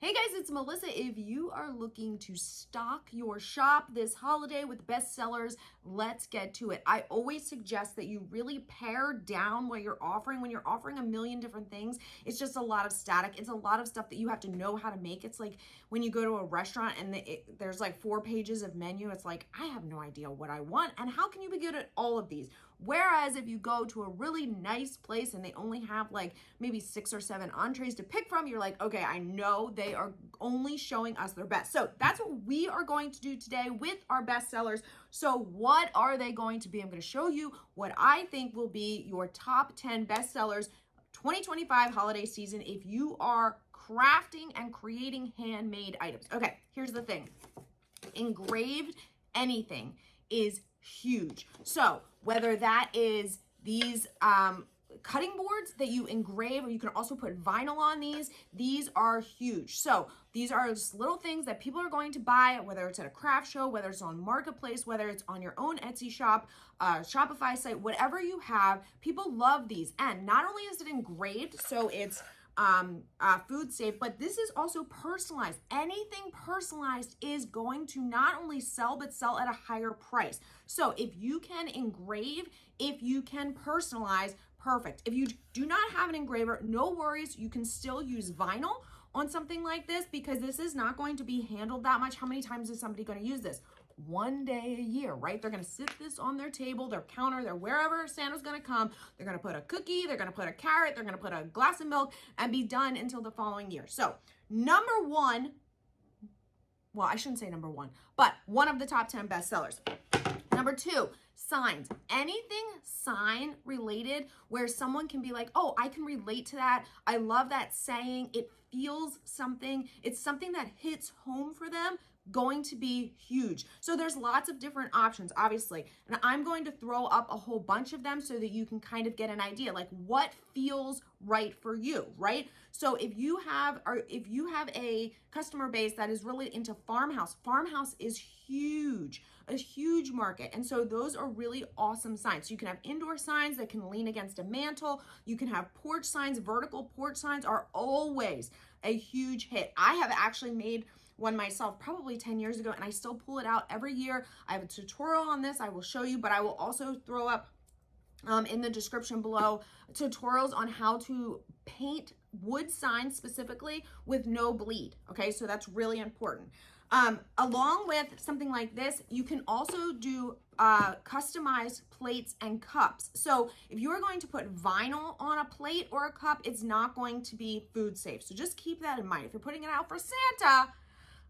Hey guys, it's Melissa. If you are looking to stock your shop this holiday with bestsellers, let's get to it. I always suggest that you really pare down what you're offering. When you're offering a million different things, it's just a lot of static. It's a lot of stuff that you have to know how to make. It's like when you go to a restaurant and there's like 4 pages of menu. It's like, I have no idea what I want. And how can you be good at all of these? Whereas if you go to a really nice place and they only have like maybe 6 or 7 entrees to pick from, you're like, okay, I know they are only showing us their best. So that's what we are going to do today with our best sellers. So what are they going to be? I'm going to show you what I think will be your top 10 best sellers 2025 holiday season if you are crafting and creating handmade items. Okay, here's the thing. Engraved anything is huge. So whether that is these cutting boards that you engrave, or you can also put vinyl on these are huge. So these are just little things that people are going to buy, whether it's at a craft show, whether it's on Marketplace, whether it's on your own Etsy shop, Shopify site, whatever you have, people love these. And not only is it engraved, so it's food safe, but this is also personalized. Anything personalized is going to not only sell, but sell at a higher price. So if you can engrave, if you can personalize, perfect. If you do not have an engraver, no worries. You can still use vinyl on something like this because this is not going to be handled that much. How many times is somebody going to use this? One day a year, right? They're going to sit this on their table, their counter, their wherever Santa's going to come. They're going to put a cookie, they're going to put a carrot, they're going to put a glass of milk and be done until the following year. So number one, well, I shouldn't say number one, but one of the top 10 best sellers. Number 2, signs. Anything sign related where someone can be like, oh, I can relate to that. I love that saying. It feels something. It's something that hits home for them. Going to be huge. So there's lots of different options, obviously. And I'm going to throw up a whole bunch of them so that you can kind of get an idea, like what feels right for you, right? So if you have a customer base that is really into farmhouse is huge, a huge market. And so those are really awesome signs. So you can have indoor signs that can lean against a mantle. You can have porch signs. Vertical porch signs are always a huge hit. I have actually made one myself probably 10 years ago, and I still pull it out every year. I have a tutorial on this I will show you, but I will also throw up in the description below tutorials on how to paint wood signs specifically with no bleed. Okay, so that's really important. Along with something like this, you can also do customized plates and cups. So if you are going to put vinyl on a plate or a cup, it's not going to be food safe. So just keep that in mind. If you're putting it out for Santa,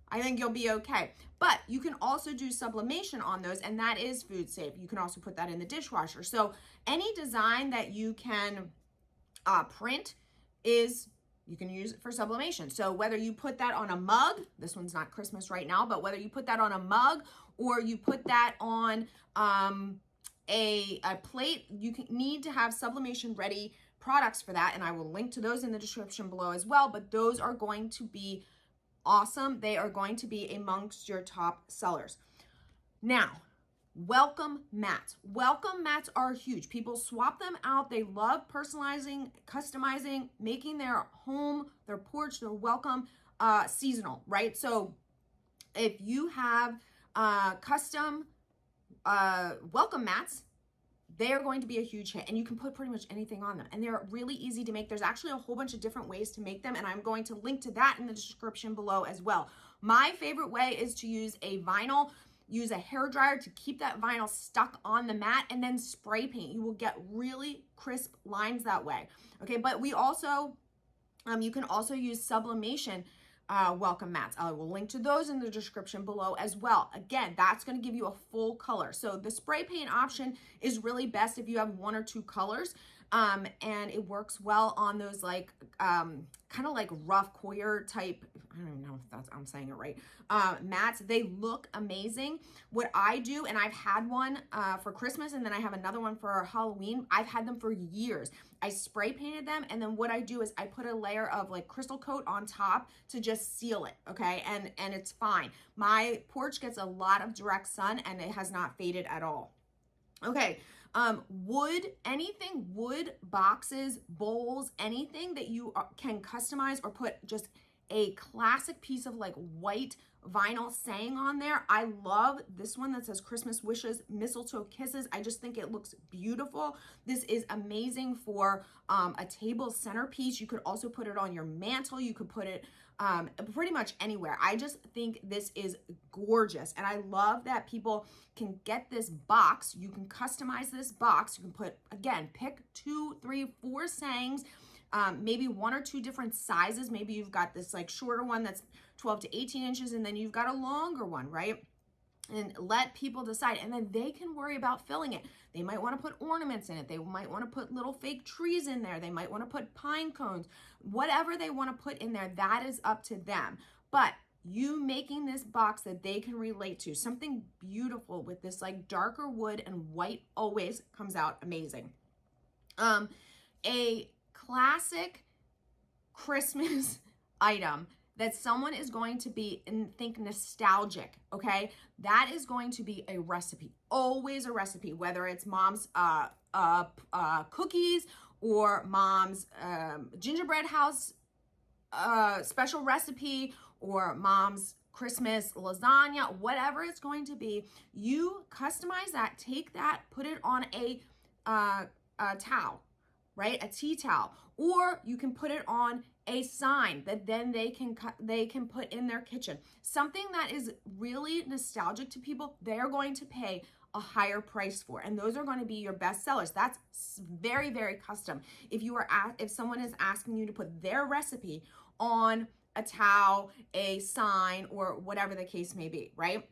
I think you'll be okay. But you can also do sublimation on those, and that is food safe. You can also put that in the dishwasher. So any design that you can print you can use it for sublimation. So whether you put that on a mug, this one's not Christmas right now, but whether you put that on a mug or you put that on a plate, you need to have sublimation ready products for that. And I will link to those in the description below as well, but those are going to be awesome. They are going to be amongst your top sellers. Now, welcome mats. Welcome mats are huge. People swap them out. They love personalizing, customizing, making their home, their porch, their welcome seasonal, right? So if you have custom welcome mats, they are going to be a huge hit, and you can put pretty much anything on them, and they're really easy to make. There's actually a whole bunch of different ways to make them, and I'm going to link to that in the description below as well. My favorite way is to use a vinyl, use a hair dryer to keep that vinyl stuck on the mat, and then spray paint. You will get really crisp lines that way. Okay, but we also, you can also use sublimation welcome mats. I will link to those in the description below as well. Again, that's going to give you a full color. So the spray paint option is really best if you have 1 or 2 colors, and it works well on those like kind of like rough coir type, I don't even know if I'm saying it right, mats. They look amazing. What I do, and I've had one for Christmas, and then I have another one for Halloween. I've had them for years. I spray painted them, and then what I do is I put a layer of like crystal coat on top to just seal it, okay? And it's fine. My porch gets a lot of direct sun, and it has not faded at all. Okay, wood, anything, wood, boxes, bowls, anything that you can customize or put just a classic piece of like white vinyl saying on there. I love this one that says Christmas wishes, mistletoe kisses. I just think it looks beautiful. This is amazing for a table centerpiece. You could also put it on your mantle. You could put it pretty much anywhere. I just think this is gorgeous. And I love that people can get this box. You can customize this box. You can put, again, pick 2, 3, 4 sayings, maybe 1 or 2 different sizes. Maybe you've got this like shorter one that's 12 to 18 inches, and then you've got a longer one, right? And let people decide, and then they can worry about filling it. They might want to put ornaments in it. They might want to put little fake trees in there. They might want to put pine cones. Whatever they want to put in there, that is up to them. But you making this box that they can relate to, something beautiful with this like darker wood and white, always comes out amazing. A classic Christmas item that someone is going to be and think nostalgic, okay? That is going to be a recipe, always a recipe, whether it's mom's cookies or mom's gingerbread house special recipe, or mom's Christmas lasagna, whatever it's going to be. You customize that, take that, put it on a towel, right? A tea towel, or you can put it on a sign that then they can put in their kitchen. Something that is really nostalgic to people, they're going to pay a higher price for, and those are going to be your best sellers. That's very, very custom. If someone is asking you to put their recipe on a towel, a sign, or whatever the case may be, right?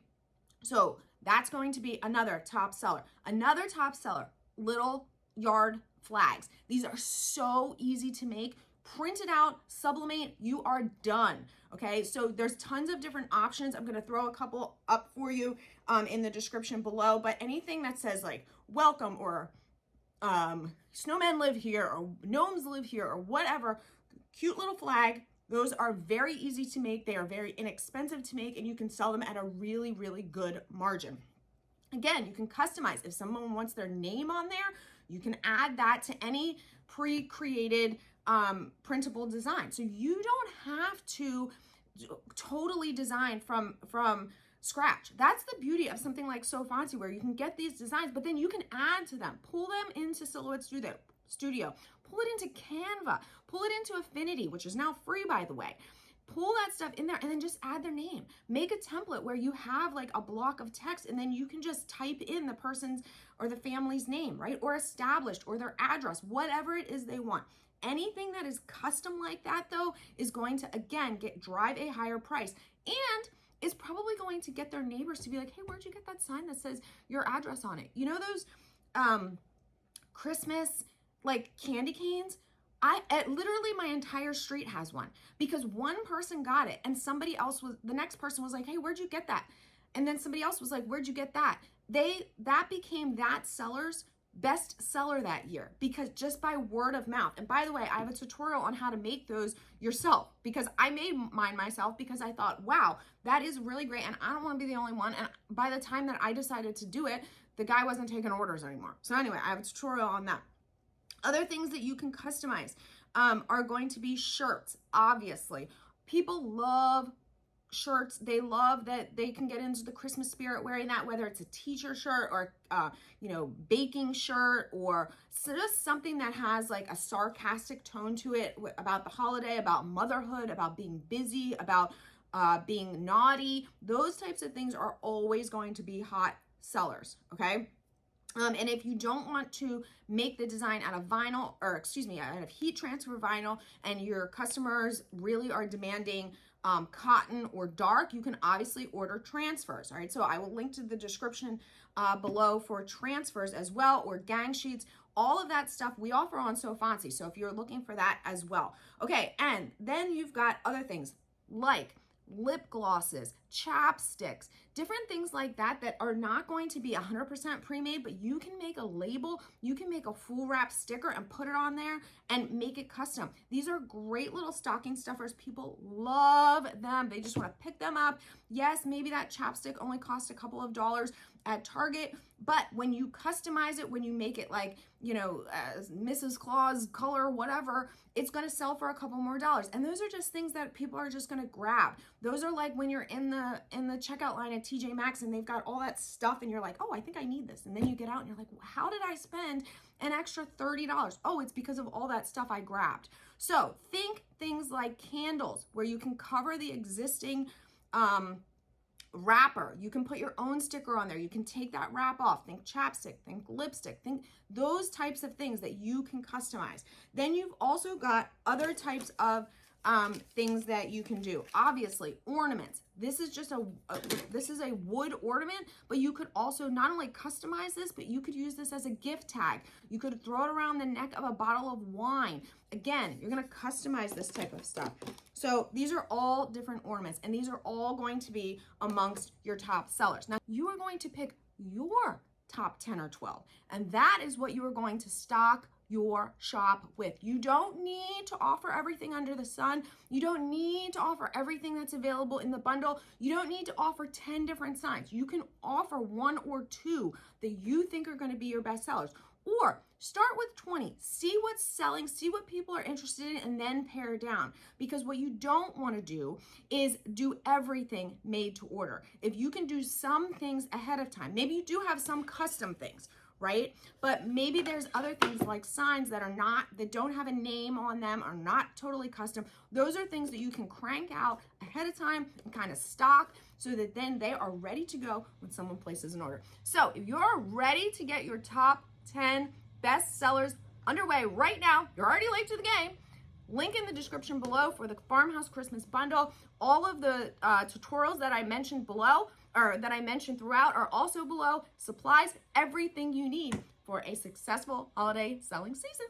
So that's going to be another top seller. Another top seller, little yard flags. These are so easy to make. Print it out, sublimate, you are done. Okay, so there's tons of different options. I'm gonna throw a couple up for you in the description below, but anything that says like welcome, or snowmen live here, or gnomes live here, or whatever, cute little flag, those are very easy to make. They are very inexpensive to make, and you can sell them at a really, really good margin. Again, you can customize. If someone wants their name on there, you can add that to any pre-created printable design. So you don't have to totally design from scratch. That's the beauty of something like So Fancy, where you can get these designs, but then you can add to them, pull them into Silhouette Studio, pull it into Canva, pull it into Affinity, which is now free, by the way. Pull that stuff in there and then just add their name. Make a template where you have like a block of text, and then you can just type in the person's or the family's name, right? Or established, or their address, whatever it is they want. Anything that is custom like that, though, is going to, again, drive a higher price, and is probably going to get their neighbors to be like, hey, where'd you get that sign that says your address on it? You know those Christmas like candy canes? Literally my entire street has one, because one person got it, and the next person was like, hey, where'd you get that? And then somebody else was like, where'd you get that? That became that seller's best seller that year, because just by word of mouth. And by the way, I have a tutorial on how to make those yourself, because I made mine myself because I thought, wow, that is really great, and I don't want to be the only one. And by the time that I decided to do it, the guy wasn't taking orders anymore. So anyway, I have a tutorial on that. Other things that you can customize are going to be shirts. Obviously, people love shirts. They love that they can get into the Christmas spirit wearing that, whether it's a teacher shirt or baking shirt, or just something that has like a sarcastic tone to it about the holiday, about motherhood, about being busy, about being naughty. Those types of things are always going to be hot sellers, okay? And if you don't want to make the design out of vinyl, or excuse me, out of heat transfer vinyl, and your customers really are demanding cotton or dark, you can obviously order transfers. All right, so I will link to the description below for transfers as well, or gang sheets. All of that stuff we offer on So Fancy, so if you're looking for that as well. Okay, and then you've got other things like lip glosses, chapsticks, different things like that that are not going to be 100% pre-made, but you can make a label, you can make a full wrap sticker and put it on there and make it custom. These are great little stocking stuffers. People love them. They just want to pick them up. Yes, maybe that chapstick only costs a couple of dollars at Target, but when you customize it, when you make it like, you know, Mrs. Claus color, whatever, it's going to sell for a couple more dollars. And those are just things that people are just going to grab. Those are like when you're in the checkout line at TJ Maxx and they've got all that stuff and you're like, oh, I think I need this. And then you get out and you're like, how did I spend an extra $30? Oh, it's because of all that stuff I grabbed. So think things like candles where you can cover the existing wrapper. You can put your own sticker on there. You can take that wrap off. Think chapstick, think lipstick, think those types of things that you can customize. Then you've also got other types of things that you can do. Obviously, ornaments. This is just this is a wood ornament, but you could also not only customize this, but you could use this as a gift tag. You could throw it around the neck of a bottle of wine. Again, you're going to customize this type of stuff. So these are all different ornaments, and these are all going to be amongst your top sellers. Now, you are going to pick your top 10 or 12, and that is what you are going to stock your shop with. You don't need to offer everything under the sun. You don't need to offer everything that's available in the bundle. You don't need to offer 10 different signs. You can offer 1 or 2 that you think are going to be your best sellers. Or start with 20, see what's selling, see what people are interested in, and then pare down. Because what you don't want to do is do everything made to order. If you can do some things ahead of time, maybe you do have some custom things, right? But maybe there's other things like signs that don't have a name on them, are not totally custom. Those are things that you can crank out ahead of time and kind of stock so that then they are ready to go when someone places an order. So if you're ready to get your top 10 best sellers underway right now, you're already late to the game. Link in the description below for the Farmhouse Christmas Bundle. All of the tutorials that I mentioned below, or that I mentioned throughout, are also below. Supplies, everything you need for a successful holiday selling season.